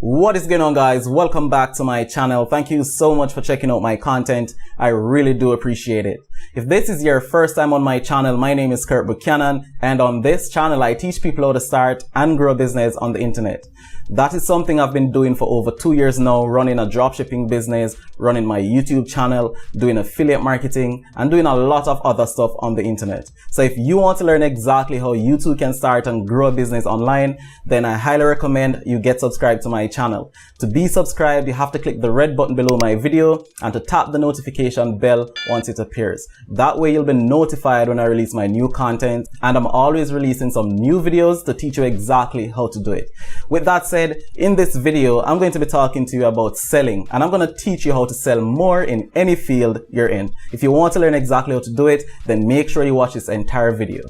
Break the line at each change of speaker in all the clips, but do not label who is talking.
What is going on, guys? Welcome back to my channel. Thank you so much for checking out my content. I really do appreciate it. If this is your first time on my channel, my name is Kirk Buchanan, and on this channel I teach people how to start and grow a business on the internet. That is something I've been doing for over 2 years now, running a dropshipping business, running my YouTube channel, doing affiliate marketing, and doing a lot of other stuff on the internet. So if you want to learn exactly how you too can start and grow a business online, then I highly recommend you get subscribed to my channel. To be subscribed, you have to click the red button below my video and to tap the notification bell once it appears. That way you'll be notified when I release my new content, and I'm always releasing some new videos to teach you exactly how to do it. With that said, in this video, I'm going to be talking to you about selling, and I'm going to teach you how to sell more in any field you're in. If you want to learn exactly how to do it, then make sure you watch this entire video.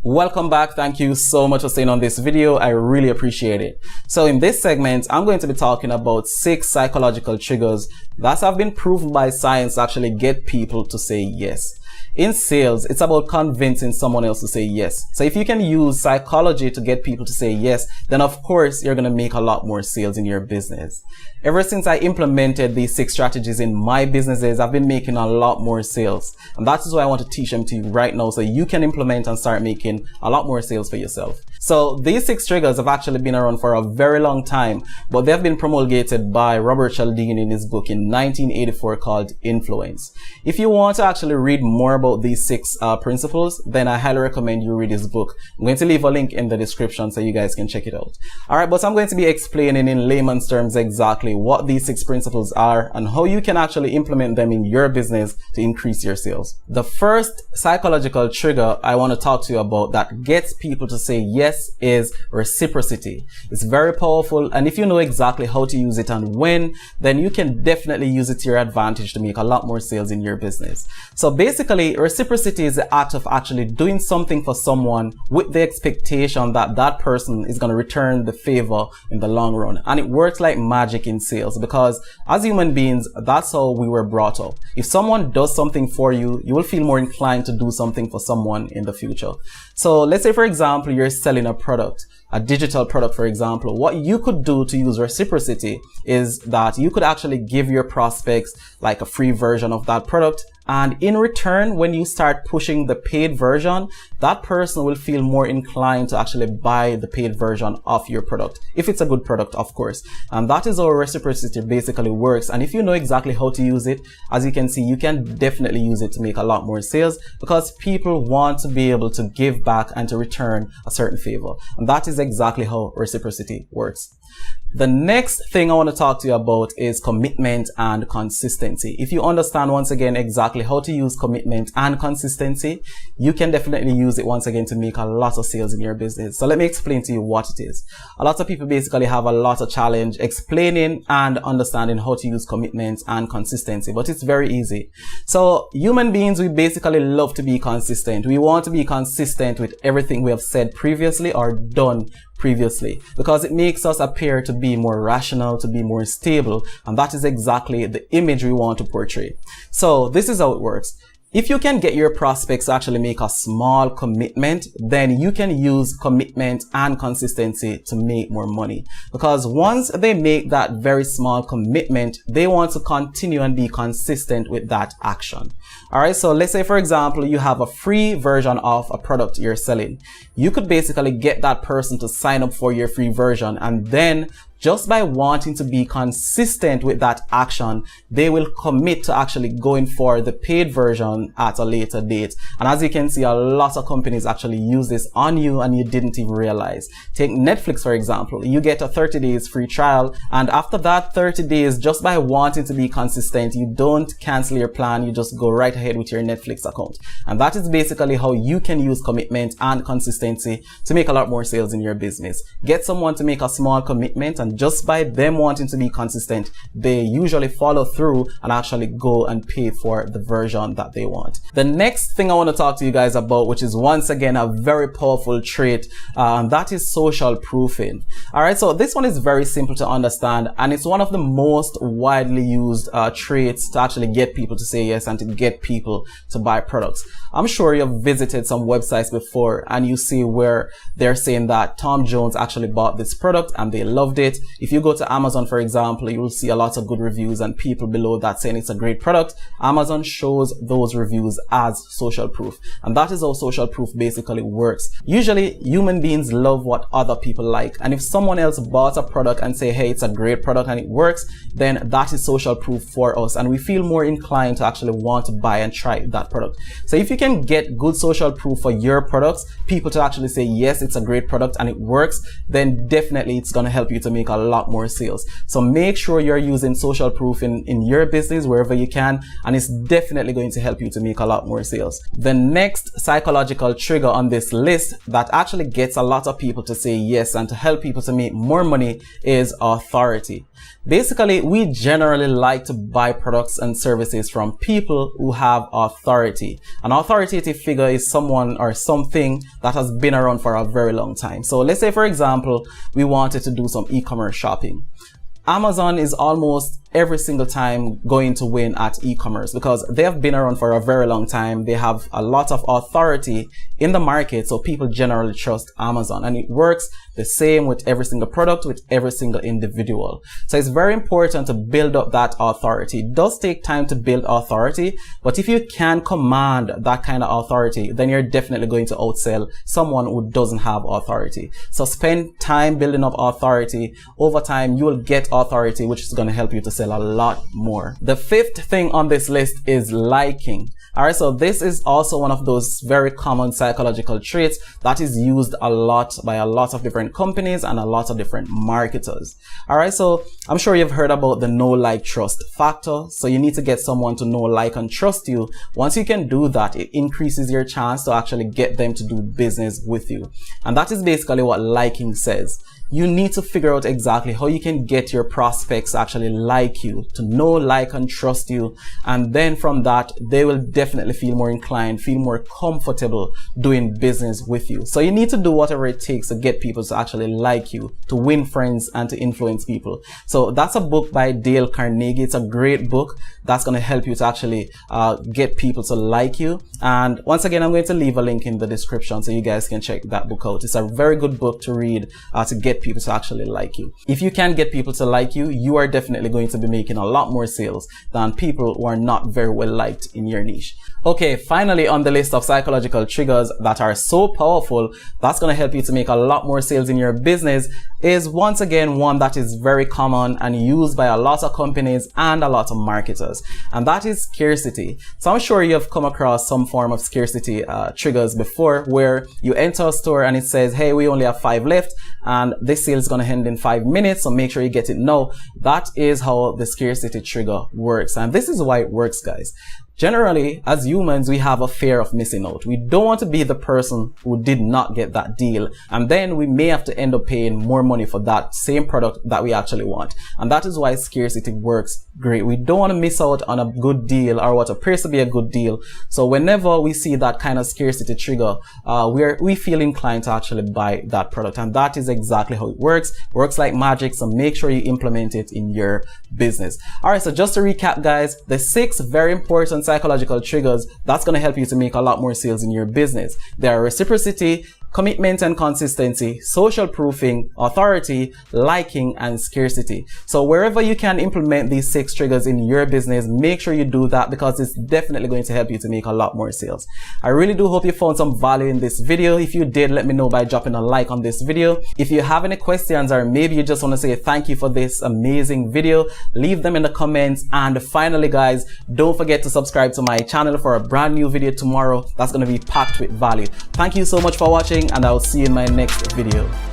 Welcome back. Thank you so much for staying on this video. I really appreciate it. So in this segment, I'm going to be talking about 6 psychological triggers that have been proven by science to actually get people to say yes. In sales, it's about convincing someone else to say yes. So if you can use psychology to get people to say yes, then of course you're going to make a lot more sales in your business. Ever since I implemented these 6 strategies in my businesses, I've been making a lot more sales. And that is why I want to teach them to you right now so you can implement and start making a lot more sales for yourself. So these 6 triggers have actually been around for a very long time, but they've been promulgated by Robert Cialdini in his book in 1984 called Influence. If you want to actually read more about these 6 principles, then I highly recommend you read his book. I'm going to leave a link in the description so you guys can check it out. Alright, but I'm going to be explaining in layman's terms exactly what these 6 principles are and how you can actually implement them in your business to increase your sales. The first psychological trigger I want to talk to you about that gets people to say yes is reciprocity. It's very powerful, and if you know exactly how to use it and when, then you can definitely use it to your advantage to make a lot more sales in your business. So basically, reciprocity is the act of actually doing something for someone with the expectation that that person is going to return the favor in the long run. And it works like magic in sales because as human beings, that's how we were brought up. If someone does something for you, you will feel more inclined to do something for someone in the future. So let's say, for example, you're selling a product, a digital product, for example. What you could do to use reciprocity is that you could actually give your prospects like a free version of that product. And in return, when you start pushing the paid version, that person will feel more inclined to actually buy the paid version of your product. If it's a good product, of course. And that is how reciprocity basically works. And if you know exactly how to use it, as you can see, you can definitely use it to make a lot more sales because people want to be able to give back and to return a certain favor. And that is exactly how reciprocity works. The next thing I want to talk to you about is commitment and consistency. If you understand once again exactly how to use commitment and consistency, you can definitely use it once again to make a lot of sales in your business. So let me explain to you what it is. A lot of people basically have a lot of challenge explaining and understanding how to use commitment and consistency, but it's very easy. So human beings, we basically love to be consistent. We want to be consistent with everything we have said previously or done previously because it makes us appear to be more rational, to be more stable, and that is exactly the image we want to portray. So this is how it works. If you can get your prospects to actually make a small commitment, then you can use commitment and consistency to make more money. Because once they make that very small commitment, they want to continue and be consistent with that action. Alright, so let's say, for example, you have a free version of a product you're selling. You could basically get that person to sign up for your free version, and then just by wanting to be consistent with that action, they will commit to actually going for the paid version at a later date. And as you can see, a lot of companies actually use this on you and you didn't even realize. Take Netflix, for example. You get a 30 days free trial, and after that 30 days, just by wanting to be consistent, you don't cancel your plan, you just go right ahead with your Netflix account. And that is basically how you can use commitment and consistency to make a lot more sales in your business. Get someone to make a small commitment and and just by them wanting to be consistent, they usually follow through and actually go and pay for the version that they want. The next thing I want to talk to you guys about, which is once again a very powerful trait, and that is social proofing. Alright, so this one is very simple to understand, and it's one of the most widely used traits to actually get people to say yes and to get people to buy products. I'm sure you've visited some websites before and you see where they're saying that Tom Jones actually bought this product and they loved it. If you go to Amazon, for example, you will see a lot of good reviews and people below that saying it's a great product. Amazon shows those reviews as social proof, and that is how social proof basically works. Usually human beings love what other people like, and if someone else bought a product and say, hey, it's a great product and it works, then that is social proof for us, and we feel more inclined to actually want to buy and try that product. So if you can get good social proof for your products, people to actually say yes, it's a great product and it works, then definitely it's going to help you to make a lot more sales. So make sure you're using social proof in your business wherever you can, and it's definitely going to help you to make a lot more sales. The next psychological trigger on this list that actually gets a lot of people to say yes and to help people to make more money is authority. Basically, we generally like to buy products and services from people who have authority. An authoritative figure is someone or something that has been around for a very long time. So let's say, for example, we wanted to do some e-commerce shopping. Amazon is almost every single time going to win at e-commerce because they have been around for a very long time. They have a lot of authority in the market, so people generally trust Amazon, and it works the same with every single product, with every single individual. So it's very important to build up that authority. It does take time to build authority, but if you can command that kind of authority, then you're definitely going to outsell someone who doesn't have authority. So spend time building up authority. Over time, you will get authority, which is going to help you to sell a lot more. The fifth thing on this list is liking. Alright, so this is also one of those very common psychological traits that is used a lot by a lot of different companies and a lot of different marketers. Alright, so I'm sure you've heard about the know, like, trust factor. So you need to get someone to know, like, and trust you. Once you can do that, it increases your chance to actually get them to do business with you. And that is basically what liking says. You need to figure out exactly how you can get your prospects to actually like you, to know, like, and trust you. And then from that, they will definitely feel more inclined, feel more comfortable doing business with you. So you need to do whatever it takes to get people to actually like you, to win friends and to influence people. So that's a book by Dale Carnegie. It's a great book that's going to help you to actually get people to like you. And once again, I'm going to leave a link in the description so you guys can check that book out. It's a very good book to read to get people to actually like you. If you can get people to like you, you are definitely going to be making a lot more sales than people who are not very well liked in your niche. Okay, finally on the list of psychological triggers that are so powerful that's going to help you to make a lot more sales in your business is once again one that is very common and used by a lot of companies and a lot of marketers, and that is scarcity. So I'm sure you have come across some form of scarcity triggers before, where you enter a store and it says, hey, we only have 5 left and this sale is going to end in 5 minutes, so make sure you get it now. That is how the scarcity trigger works, and this is why it works, guys. Generally, as humans, we have a fear of missing out. We don't want to be the person who did not get that deal, and then we may have to end up paying more money for that same product that we actually want. And that is why scarcity works great. We don't want to miss out on a good deal or what appears to be a good deal. So whenever we see that kind of scarcity trigger, we feel inclined to actually buy that product, and that is exactly how it works. It works like magic, so make sure you implement it in your business. Alright, so just to recap, guys, the 6 very important psychological triggers that's going to help you to make a lot more sales in your business. They are reciprocity, commitment and consistency, social proofing, authority, liking, and scarcity. So wherever you can implement these 6 triggers in your business, make sure you do that, because it's definitely going to help you to make a lot more sales. I really do hope you found some value in this video. If you did, let me know by dropping a like on this video. If you have any questions, or maybe you just want to say thank you for this amazing video, leave them in the comments. And finally, guys, don't forget to subscribe to my channel for a brand new video tomorrow that's going to be packed with value. Thank you so much for watching, and I'll see you in my next video.